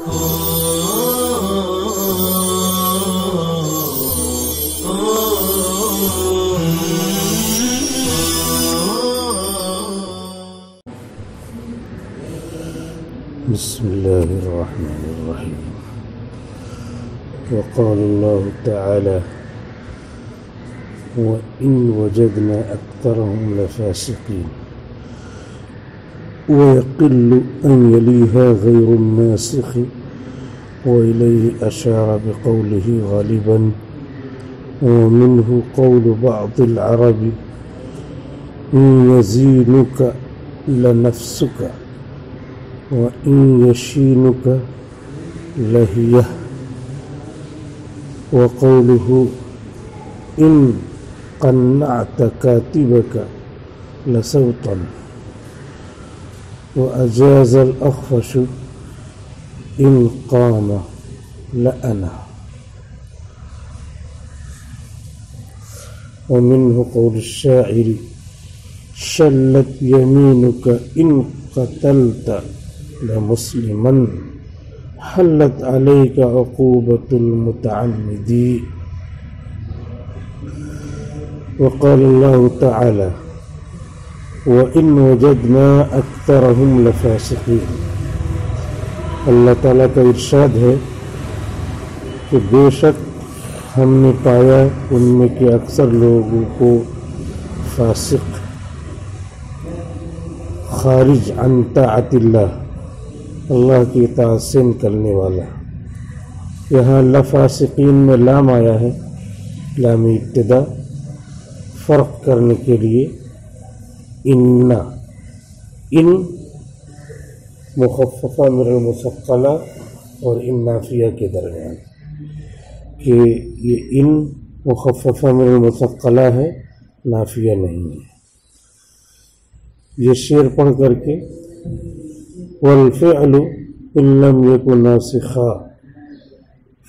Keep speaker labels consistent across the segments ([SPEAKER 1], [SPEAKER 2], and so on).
[SPEAKER 1] بسم الله الرحمن الرحيم. وقال الله تعالى: وإن وجدنا أكثرهم لفاسقين ويقل أن يليها غير الناسخ وإليه أشار بقوله غالبا ومنه قول بعض العرب إن يزينك لنفسك وإن يشينك لهيه وقوله إن قنعت كاتبك لسوطا وأجاز الأخفش إن قام لأنا ومنه قول الشاعر شلت يمينك إن قتلت لمسلما حلت عليك عقوبة المتعمد. وقال الله تعالى: وإن وجدنا أكثرهم لفاسقين. اللہ تعالیٰ کا ارشاد ہے کہ بے شک ہم نے پایا ان میں کہ اکثر لوگوں کو فاسق، خارج عن طاعت اللہ، اللہ کی اطاعت سے نکلنے والا. یہاں لفاسقین میں لام آیا ہے، لام ابتدا، فرق کرنے کے لیے. ان مخففہ من المثقلہ اور ان نافیہ کے درمیان، کہ یہ ان مخففہ من المثقلہ ہے، نافیہ نہیں ہے. یہ شعر پڑھ کر کے والفعل ان لم يكن ناسخا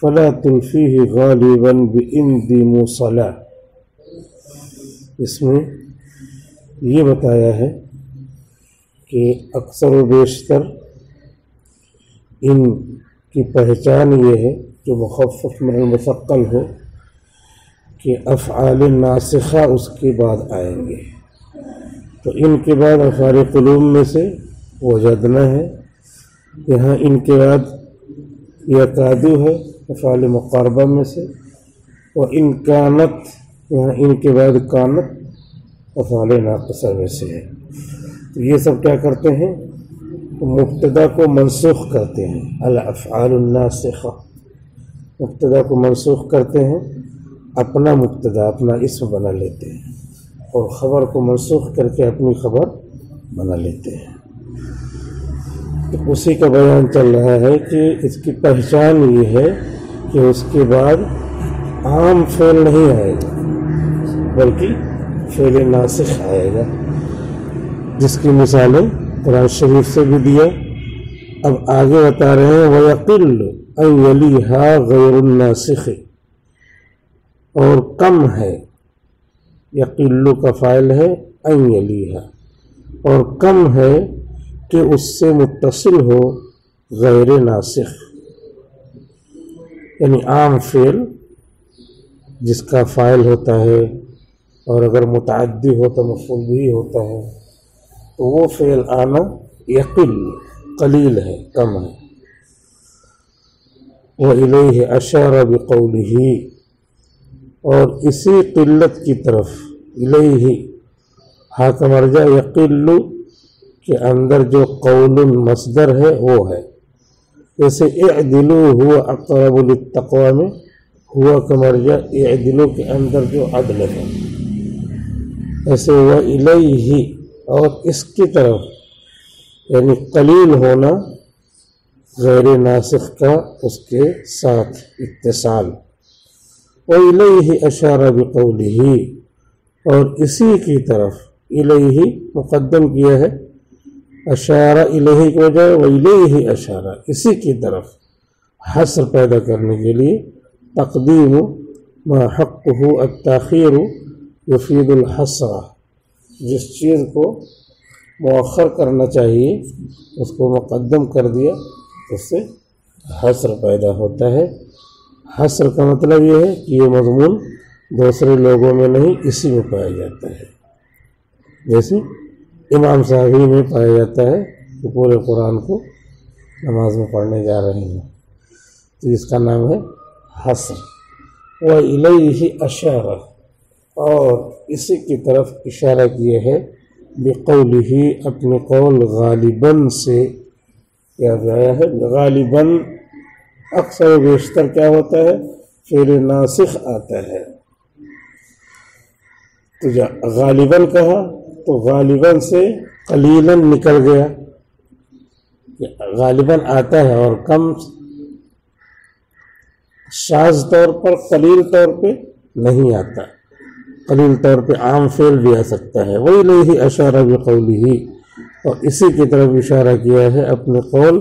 [SPEAKER 1] فلا تلفيه غالبا بإن ذي موصلا، اس میں یہ بتایا ہے کہ اکثر و بیشتر ان کی پہچان یہ ہے جو مخفف من المثقل ہو کہ افعال ناسخہ اس کے بعد آئیں گے. تو ان کے بعد افعال قلوب میں سے وجدنا ہے، یہاں ان کے بعد یکادو ہے افعال مقاربہ میں سے، اور ان کانت، یہاں ان کے بعد کانت افعال ناقصہ میں سے ہے. تو یہ سب کیا کرتے ہیں؟ مبتدا کو منسوخ کرتے ہیں. الافعال الناسخہ، مبتدا کو منسوخ کرتے ہیں، اپنا مبتدا اپنا اسم بنا لیتے ہیں، اور خبر کو منسوخ کر کے اپنی خبر بنا لیتے ہیں. تو اسی کا بیان چل رہا ہے کہ اس کی پہچان یہ ہے کہ اس کے بعد عام فعل نہیں آئے گا بلکہ فعل ناسخ آئے گا، جس کی مثالیں قرآن شریف سے بھی دیا. اب آگے بتا رہے ہیں وَيَقِلُّ أَن يَلِيهَا غَيْرُ النَّاسِخِ، اور کم ہے، یقل کا فاعل ہے ان یلیہا، اور کم ہے کہ اس سے متصل ہو غیر ناسخ، یعنی عام فعل جس کا فاعل ہوتا ہے، اور اگر متعدی ہو تو مفعول بھی ہوتا ہے، تو وہ فعل آنا یقل، قلیل ہے، کم ہے. وَإِلَيْهِ أَشَارَ بِقَوْلِهِ، اور اسی قلت کی طرف الیہ ہا کا مرجع یقل کے اندر جو قول مصدر ہے وہ ہے. جیسے اعدلو ہوا اقرب للتقوی میں ہوا کا مرجع اعدلو کے اندر جو عدل ہے، ایسے وَإِلَيْهِ اور اس کی طرف، یعنی قلیل ہونا غیر ناسخ کا اس کے ساتھ اتصال. وَإِلَيْهِ أَشَارَ بِقَوْلِهِ، اور اسی کی طرف الیہ مقدم کیا ہے، اشارہ الیہ کی وجہ وَإِلَيْهِ اشارہ، اسی کی طرف حصر پیدا کرنے کے لیے تقدیم ما حقه التاخیر یفید الحصر، جس چیز کو مؤخر کرنا چاہیے اس کو مقدم کر دیا، اس سے حسر پیدا ہوتا ہے۔ حسر کا مطلب یہ ہے کہ یہ مضمون دوسرے لوگوں میں نہیں اسی میں پایا جاتا ہے، جیسے امام صاحب میں پایا جاتا ہے کہ پورے قرآن کو نماز میں پڑھنے جا رہے ہیں، تو اس کا نام ہے حسر۔ وَإِلَيْهِ أَشَارَ، اور اسی کی طرف اشارہ کیا ہے بِقَوْلِهِ، اپنے قول غالباً سے، کیا آیا ہے غالباً اکثر و بیشتر کیا ہوتا ہے، فعل ناسخ آتا ہے، تو جب غالباً کہا تو غالباً سے قلیلاً نکل گیا، غالباً آتا ہے اور کم شاذ طور پر قلیل طور پہ نہیں آتا، قلیل طور پہ عام فعل بھی آ سکتا ہے۔ وَإِلَيْهِ أَشَارَ بِقَوْلِهِ، اور اسی کی طرف اشارہ کیا ہے اپنے قول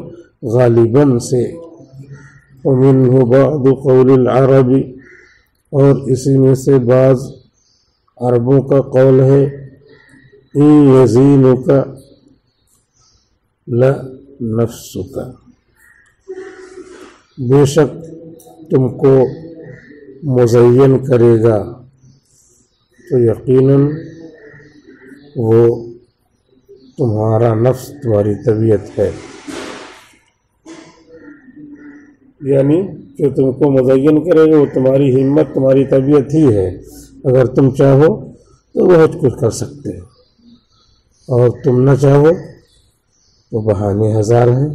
[SPEAKER 1] غالباً سے۔ وَمِنْهُ بَعْضُ قَوْلِ الْعَرَبِ، اور اسی میں سے بعض عربوں کا قول ہے، إِن يَزِينُكَ لَنَفْسُكَ، بے شک تم کو مزین کرے گا تو یقیناً وہ تمہارا نفس، تمہاری طبیعت ہے، یعنی جو تم کو مزین کرے گا وہ تمہاری ہمت، تمہاری طبیعت ہی ہے۔ اگر تم چاہو تو بہت کچھ کر سکتے ہو، اور تم نہ چاہو تو بہانے ہزار ہیں۔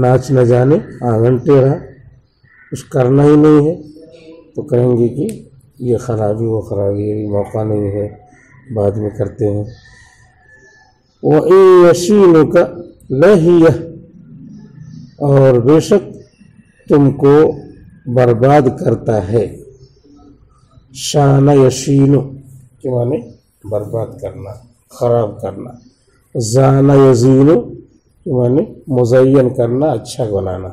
[SPEAKER 1] ناچ نہ جانے آنگن ٹیڑھا، کچھ کرنا ہی نہیں ہے تو کہیں گے کہ یہ خرابی وہ خرابی، یہ موقع نہیں ہے، بعد میں کرتے ہیں۔ وَإِن يَشِينُكَ لَهِيَهْ، اور بے شک تم کو برباد کرتا ہے۔ شان یشین کے معنی برباد کرنا، خراب کرنا۔ زان یزین کے معنی مزین کرنا، اچھا بنانا۔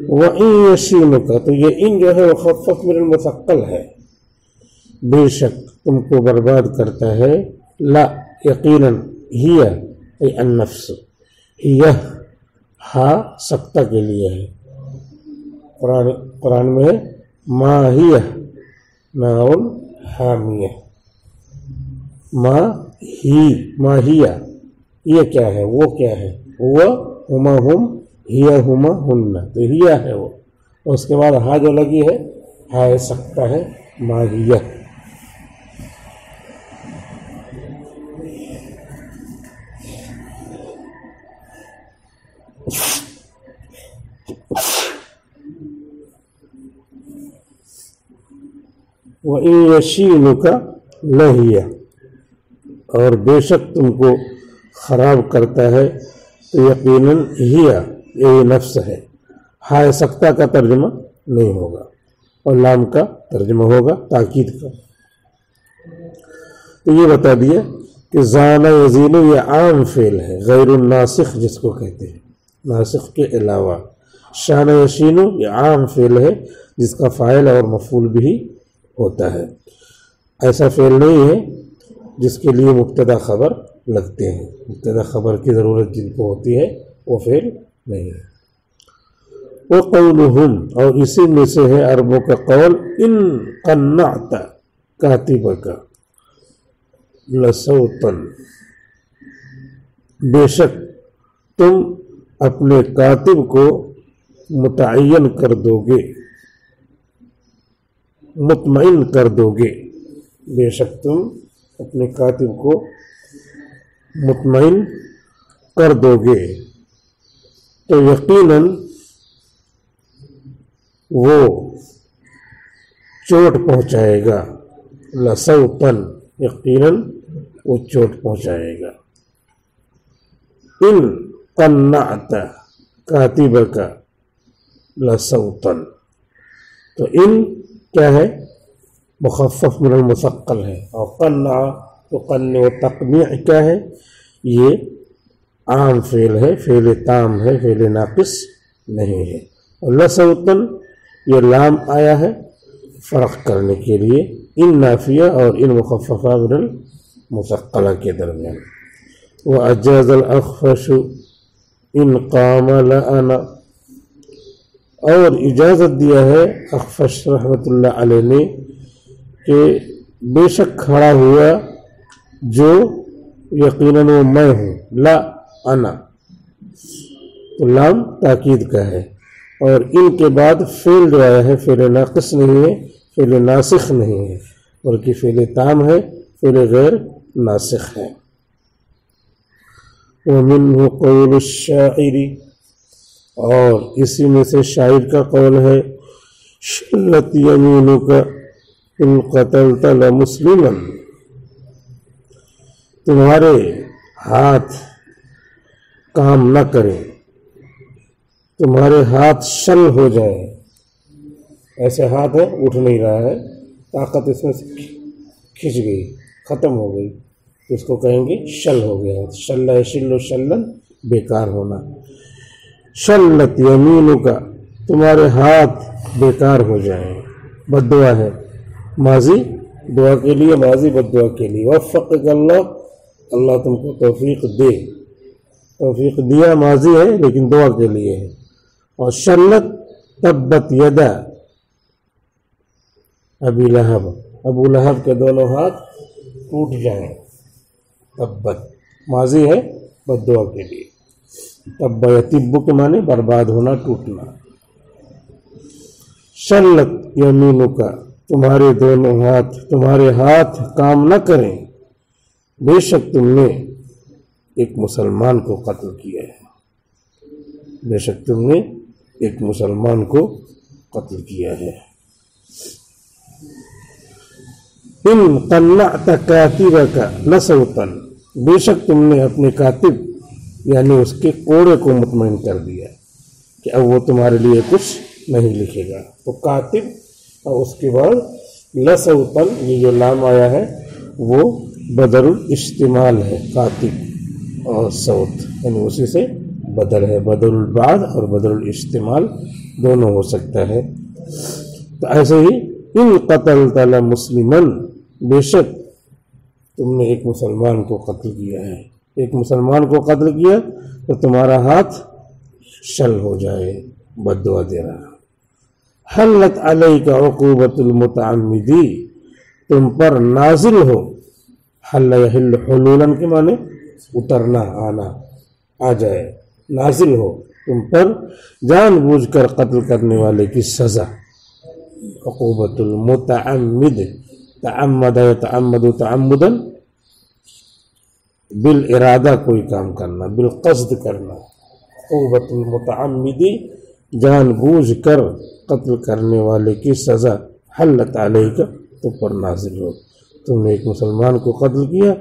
[SPEAKER 1] وَإِن يَشِينُكَ، تو یہ ان جو ہے وہ مخفف من المثقل ہے، بے شک تم کو برباد کرتا ہے۔ لا، یقیناً، ہی ای النفس، ہی ہا سکتہ کے لیے ہے، قرآن میں ہے ما ہی ناؤن حامیہ، ما ہی، یہ کیا ہے، وہ کیا ہے، وہ ہما ہم، ہیا ہما ہن، تو ہیا ہے وہ، اور اس کے بعد ہا جو لگی ہے ہائے سکتا ہے ماہیہ۔ وَإِن يَشِينُكَ لَهِيَ، اور بے شک تم کو خراب کرتا ہے تو یقیناً ہیا، یہ نفس ہے۔ ہائے سکتہ کا ترجمہ نہیں ہوگا، اور لام کا ترجمہ ہوگا تاکید کا۔ تو یہ بتا دیا کہ زان یزین یہ عام فعل ہے، غیر الناسخ جس کو کہتے ہیں، ناسخ کے علاوہ۔ شان یشین یہ عام فعل ہے جس کا فاعل اور مفعول بھی ہوتا ہے، ایسا فعل نہیں ہے جس کے لیے مبتدا خبر لگتے ہیں، مبتدا خبر کی ضرورت جن کو ہوتی ہے وہ فعل نہیں ہے۔ وَقَوْلُهُمْ، اور اسی میں سے ہے عربوں کا قول، ان قنعت کاتبک لصوتا، بے شک تم اپنے کاتب کو متعین کر دو گے، مطمئن کر دو گے، بے شک تم اپنے کاتب کو مطمئن کر دو گے تو یقیناً وہ چوٹ پہنچائے گا، لصوتاً، یقیناً وہ چوٹ پہنچائے گا۔ ان قنعت کاتبک لصوتاً، تو ان کیا ہے، مخفف من المثقل ہے، اور قنع تو قنع و تقنیع کیا ہے، یہ عام فعل ہے، فعل تام ہے، فعل ناقص نہیں ہے۔ اور لصوتاً یہ لام آیا ہے فرق کرنے کے لیے ان نافیہ اور ان مخففہ من المثقلہ کے درمیان۔ وَأَجَازَ الْأَخْفَشُ ان قام لأنا، اور اجازت دیا ہے اخفش رحمۃ اللہ علیہ نے کہ بے شک کھڑا ہوا جو یقیناً وہ میں ہوں، لا انا، تو لام تاکید کا ہے، اور ان کے بعد فعل جو آیا ہے فعل ناقص نہیں ہے، فعل ناسخ نہیں ہے، بلکہ فعل تام ہے، فعل غیر ناسخ ہے۔ وَمِنْهُ قَوْلُ الشَّاعِرِ، اور اسی میں سے شاعر کا قول ہے، شلت یمینک ان قتلت لمسلما، تمہارے ہاتھ کام نہ کریں، تمہارے ہاتھ شل ہو جائے، ایسے ہاتھ ہے اٹھ نہیں رہا ہے، طاقت اس میں سے کھنچ گئی، ختم ہو گئی، تو اس کو کہیں گے شل ہو گیا، شل یشل و شلن بیکار ہونا، شلت یمینو کا، تمہارے ہاتھ بیکار ہو جائیں، بد دعا ہے، ماضی دعا کے لیے، ماضی بد دعا کے لیے، وفقک اللہ، اللہ تم کو توفیق دے، توفیق دیا ماضی ہے لیکن دعا کے لیے ہے، اور شلت تبت یدا ابی لہب، ابو لہب کے دونوں ہاتھ ٹوٹ جائیں، تبت ماضی ہے بد دعا کے لیے، تب یتب کے معنی برباد ہونا، ٹوٹنا، شلت یمینو کا، تمہارے دونوں ہاتھ، تمہارے ہاتھ کام نہ کریں، بے شک تم نے ایک مسلمان کو قتل کیا ہے، بے شک تم نے ایک مسلمان کو قتل کیا ہے۔ ان قنعت کاتبک لصوتا، بے شک تم نے اپنے کاتب یعنی اس کے کوڑے کو مطمئن کر دیا کہ اب وہ تمہارے لیے کچھ نہیں لکھے گا، تو کاتب اور اس کے بعد لصوتن، یہ جو لام آیا ہے وہ بدل الاستعمال ہے، کاتب اور صوت یعنی اسی سے بدل ہے، بدل البعد اور بدل الاستعمال دونوں ہو سکتا ہے۔ تو ایسے ہی ان قتلت لمسلما، بے شک تم نے ایک مسلمان کو قتل کیا ہے، ایک مسلمان کو قتل کیا تو تمہارا ہاتھ شل ہو جائے، بد دعا دے رہا۔ حلت علیک عقوبۃ المتعمدی، تم پر نازل ہو، حل یحل حلولا کے معنی اترنا، آنا، آ جائے، نازل ہو تم پر جان بوجھ کر قتل کرنے والے کی سزا، عقوبۃ المتعمد، تعمد یتعمد تعمدا، بالارادہ کوئی کام کرنا، بالقصد کرنا، عقوبۃ المتعمدی، جان بوجھ کر قتل کرنے والے کی سزا، حلت علیک، تم پر نازل ہو، تم نے ایک مسلمان کو قتل کیا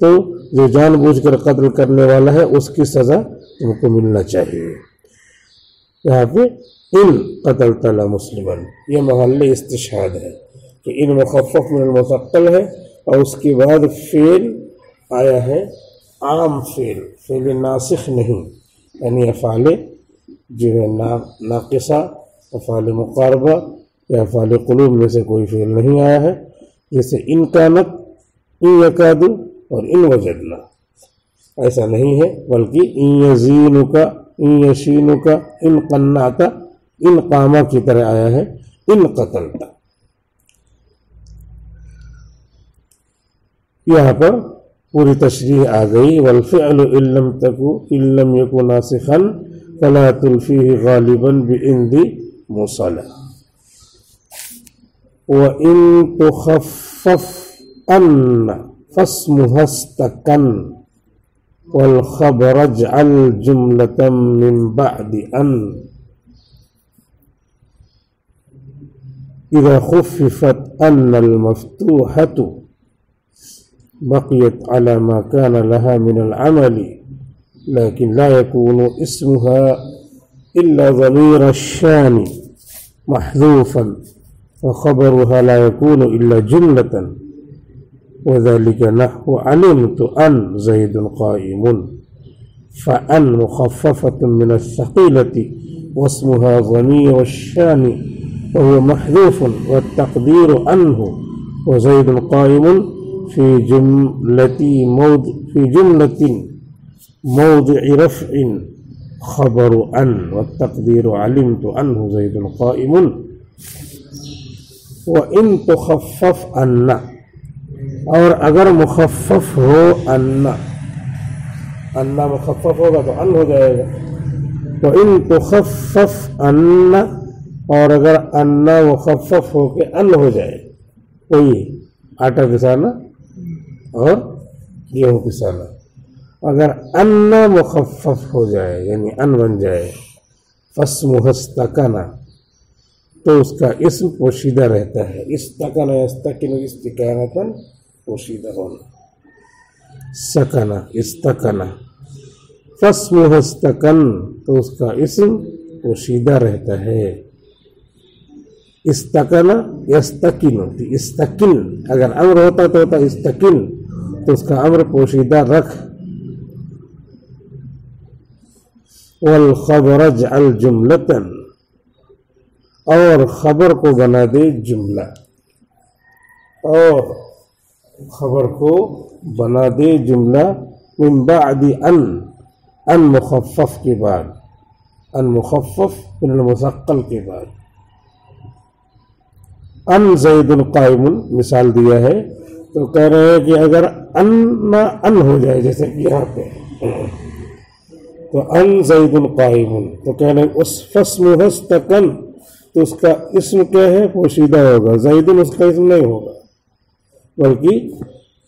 [SPEAKER 1] تو جو جان بوجھ کر قتل کرنے والا ہے اس کی سزا تم کو ملنا چاہیے۔ یہاں پہ ان قتلت لمسلما، یہ محل استشہاد ہے کہ ان مخفف من المثقل ہے، اور اس کے بعد فعل آیا ہے عام فعل، فعل ناسخ نہیں، یعنی افعال جو ہے ناقصہ، افعال مقاربہ یا افعال قلوب میں سے کوئی فعل نہیں آیا ہے، جیسے ان کانت، ان یکادو اور ان وجدنا، ایسا نہیں ہے، بلکہ ان یزینک، ان یشینک، ان قنعت، ان قامہ کی طرح آیا ہے ان قتلت۔ یہاں پر پوری تشریح آ گئی، والفعل ان لم یکن ناسخا فلا تلفیہ غالبا بإن ذی مصلہ، وَإِن تُخَفَّفْ أَنَّ فَاسْمُهَا اسْتَكَنَّ وَالْخَبَرَ اجْعَلْ جُمْلَةً مِّن بَعْدِ أَنَّ، إِذَا خُفِّفَتْ أَنَّ الْمَفْتُوحَةُ بقيت على ما كان لها من العمل لكن لا يكون اسمها إلا ضمير الشان محذوفا، وخبرها لا يكون إلا جملة، وذلك نحو علمت أن زيد قائم، فأن مخففة من الثقيلة واسمها ضمير الشان وهو محذوف، والتقدير أنه وزيد قائم في جملة موضع رفع خبر ان والتقدیر علمت عنہ زید قائم وان تخفف ان، اور اگر مخفف ہو ان مخفف ہوگا تو ان ہو جائے گا. وان تخفف ان، اور اگر ان مخفف ہو کے ان ہو جائے، وہی آٹا پسانا اور گیہوں پسانا. اگر ان مخفف ہو جائے یعنی ان بن جائے، فاسمہ استکن، تو اس کا اسم پوشیدہ رہتا ہے. استکن یستکن استکانۃ، پوشیدہ ہونا. سکن استکن، فاسمہ استکن، تو اس کا اسم پوشیدہ رہتا ہے. استکن یستکن، استکن اگر امر ہوتا تو ہوتا استکن، تو اس کا امر پوشیدہ رکھ. والخبر اجعل جملۃ، اور خبر کو بنا دے جملہ، اور خبر کو بنا دے جملہ. من بعد ان مخفف کے بعد، ان مخفف من المثقل کے بعد. ان زید قائم مثال دیا ہے، تو کہہ رہے ہیں کہ اگر ان ہو جائے جیسے کہ یہاں پہ، تو ان زید قائم، تو کہہ رہے ہیں اس فاسمہ استکن، تو اس کا اسم کیا ہے؟ پوشیدہ ہوگا. زید اس کا اسم نہیں ہوگا، بلکہ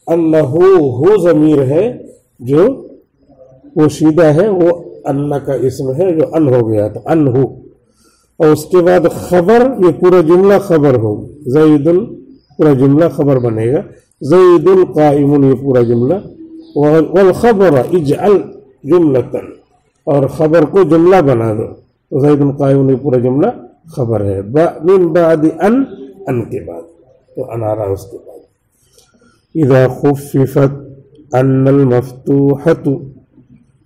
[SPEAKER 1] انہو ہو ضمیر ہے جو پوشیدہ ہے، وہ ان کا اسم ہے جو ان ہو گیا، تو انہو. اور اس کے بعد خبر، یہ پورا جملہ خبر ہوگا. زید پورا جملہ خبر بنے گا. زید قائم یہ پورا جملہ. والخبر اجعل جملۃ، اور خبر کو جملہ بنا دو. تو زید قائم یہ پورا جملہ خبر ہے. من بعد ان کے بعد، تو ان آ رہا اس کے بعد. اذا خففت ان المفتوحۃ،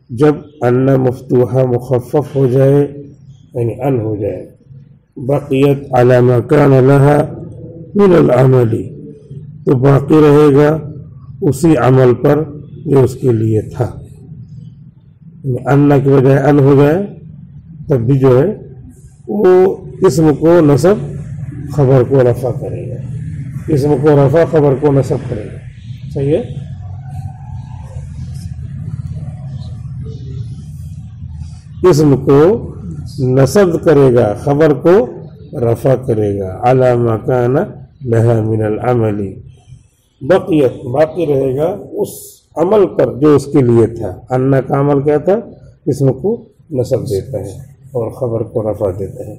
[SPEAKER 1] جب ان مفتوحہ مخفف ہو جائے یعنی ان ہو جائے. بقیت علی ما کان لها من العمل، تو باقی رہے گا اسی عمل پر جو اس کے لیے تھا. یعنی ان کی بجائے ان ہو جائے تب بھی جو ہے وہ اسم کو نصب خبر کو رفع کرے گا. اسم کو رفع خبر کو نصب کرے گا. صحیح ہے. اسم کو نصب کرے گا، خبر کو رفع کرے گا. علی ما کان لها من العمل، بقیت باقی رہے گا اس عمل پر جو اس کے لیے تھا. ان کا عمل کیا تھا؟ اسم کو نصب دیتا ہے اور خبر کو رفع دیتا ہے.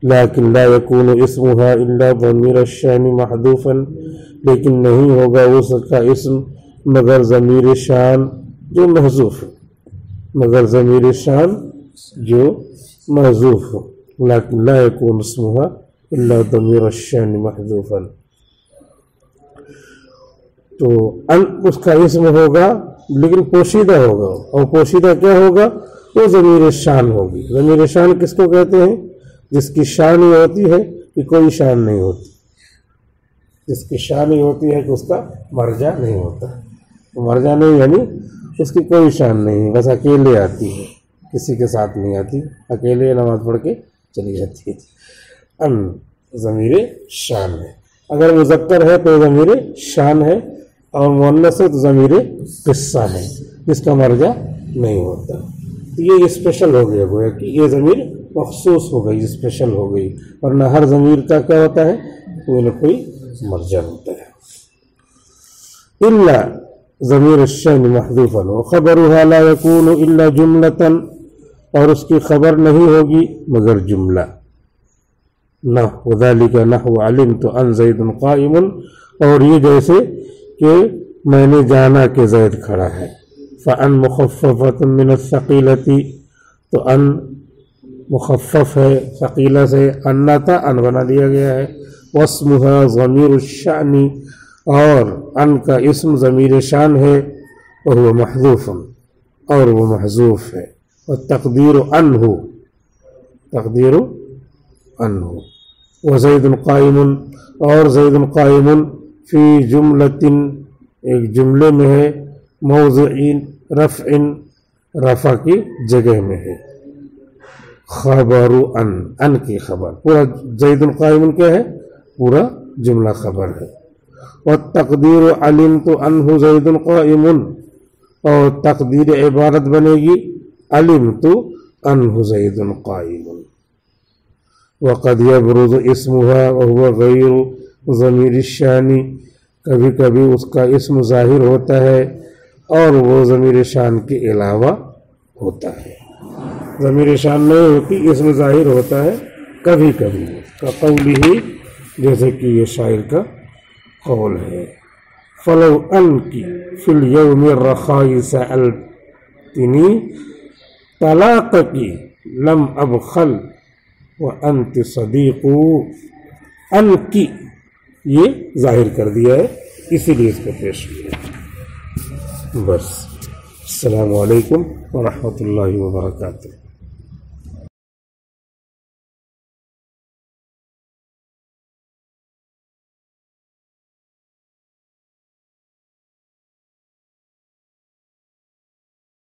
[SPEAKER 1] لیکن لا یکون اسمها الا ضمیر الشان محذوفا، لیکن نہیں ہوگا اس کا اسم مگر ضمیر شان جو محذوف ہے، مگر ضمیر شان جو محذوف ہو. لیکن لا یکون اسمها الا ضمیر الشان محذوفا، تو ان اس کا اسم ہوگا لیکن پوشیدہ ہوگا. اور پوشیدہ کیا ہوگا؟ وہ ضمیر شان ہوگی. ضمیر شان کس کو کہتے ہیں؟ جس کی شان یہ ہوتی ہے کہ کوئی شان نہیں ہوتی. جس کی شان یہ ہوتی ہے کہ اس کا مرجع نہیں ہوتا. مرجع نہیں یعنی اس کی کوئی شان نہیں ہے، بس اکیلے آتی ہے، کسی کے ساتھ نہیں آتی، اکیلے نماز پڑھ کے چلی جاتی ہے. ان ضمیر شان ہے. اگر مذکر ہے تو ضمیر شان ہے، اور مؤنث ہے تو ضمیر قصہ ہے جس کا مرجع نہیں ہوتا. یہ اسپیشل ہو گیا، گویا کہ یہ ضمیر مخصوص ہو گئی، اسپیشل ہو گئی. ورنہ ہر ضمیر کا کیا ہوتا ہے؟ کوئی نہ کوئی مرجع ہوتا ہے. الا ضمیر الشان محذوفا وخبرها لا يكون الا جملة، اور اس کی خبر نہیں ہوگی مگر جملہ. وذلك نحو علمت ان زید قائم، اور یہ جیسے کہ میں نے جانا کہ زید کھڑا ہے. فان مخففۃ من الثقیلۃ، تو ان مخفف ہے ثقیلہ سے، ان تھا ان بنا دیا گیا ہے. واسمها ضمیر الشأن، اور ان کا اسم ضمیر شان ہے. وهو محذوف، اور وہ محذوف ہے. والتقدیر انہ، تقدیر انہ. وزید قائم، اور زید قائم فی جملۃ، ایک جملے میں ہے. موضع رفع، رفع کی جگہ میں ہے. خبر ان کی خبر، پورا زید قائم کیا ہے؟ پورا جملہ خبر ہے. والتقدیر علمت انہ زید قائم، اور تقدیر عبارت بنے گی علمت انہ زید قائم. وقد يبرز اسمها وهو غیر ضمیر الشانی، کبھی کبھی اس کا اسم ظاہر ہوتا ہے اور وہ ضمیر شان کے علاوہ ہوتا ہے. ضمیر شان نہیں ہوتی، اسم ظاہر ہوتا ہے کبھی کبھی، کقولہ، جیسے کہ یہ شاعر کا قول ہے. فلو ان کی فی الیوم الرخاء سألتنی طلاق کی لم ابخل وانت صدیق. ان کی یہ ظاہر کر دیا ہے، اسی لیے اس کو پیش کیا. بس. السلام علیکم ورحمۃ اللہ وبرکاتہ.